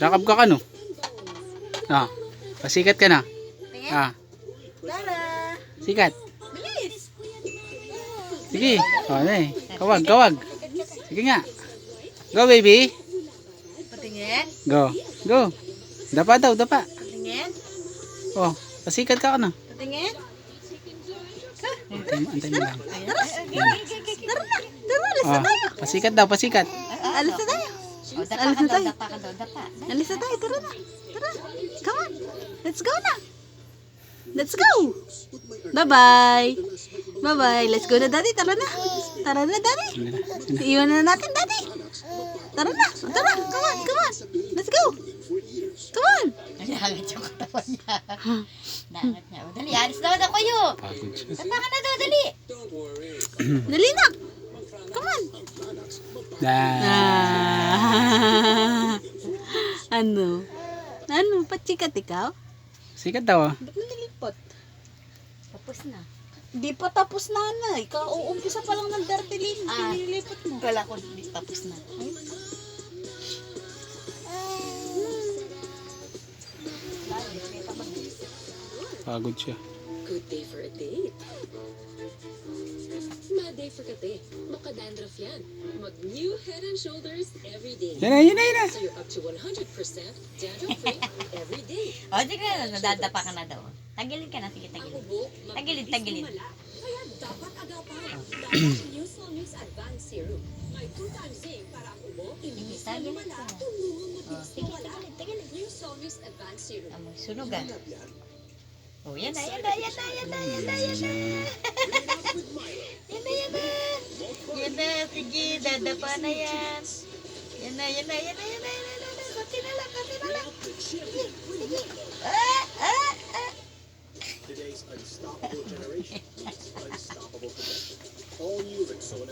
Lakab ka no? Ah, pasikat ka na. Tingin. Ah, Tara. sikat. Bilis. Sige. Oh, eh. Kawag, kawag. Sige nga. Go, baby. Patingin. Go. Go. Dapa daw, dapa. Patingin. Oh, pasikat ka na. Patingin. Antay mo lang. Tara. Tara na. Tara, alis na Oh, tayo. pasikat daw, pasikat. Alis na tayo. O, dapa Alis ka na daw, tayo. dapa ka daw, dapa. Alis na tayo. Tara na. Tara. Come on. Let's go na. Let's go. Bye-bye. Bye-bye. Let's go na, Daddy. Tara na. Tara na, Daddy. Iwan na natin, Daddy. Tara na. Tara. Come on. Come on. Let's go. Come on. Naangat yung katawan niya. Naangat niya. O, dali, alis daw ako kayo. Pagod siya. Dapa ka na daw, dali. Dali na. Come on. Ano? Ano? Patsikat ikaw? Sikat daw ah. Ba't nalilipot? Tapos na. Di pa tapos na na. Ikaw, uumpisa pa lang ng dartilin. Ah. Nililipot mo. Kala ko, tapos na. Pagod siya. Good day for a date. Bad day for kate. Makadandruff yan. Mag-new Head and Shoulders every day. Yan na, yan na, yan na. So you're up to 100% dandruff-free every day. O, di ka na, nadadapa ka na daw. Tagilid ka na, sige, Ang tagilid. ubo, Tagilid, mabilis tagilid. lumala, kaya dapat agapan. Dahil sa New Solmix Advanced Serum. May 2 times zinc para ang ubo, imbis na Tagilid lumala, ka. tulungan O, mabilis sige, lumala. tagilid, tagilid. New Solmix Advanced Serum. Amoy, sunog ah. O, yan na, yan na, yan na, yan na, yan na, yan na. Yan na, yan na. Yan na, sige, dadapa na yan. Yan na, yan na, yan na, yan na, yan na. Konti na lang, konti na lang. Sige, sige. Today's unstoppable generation. Unstoppable potential. All new Rexona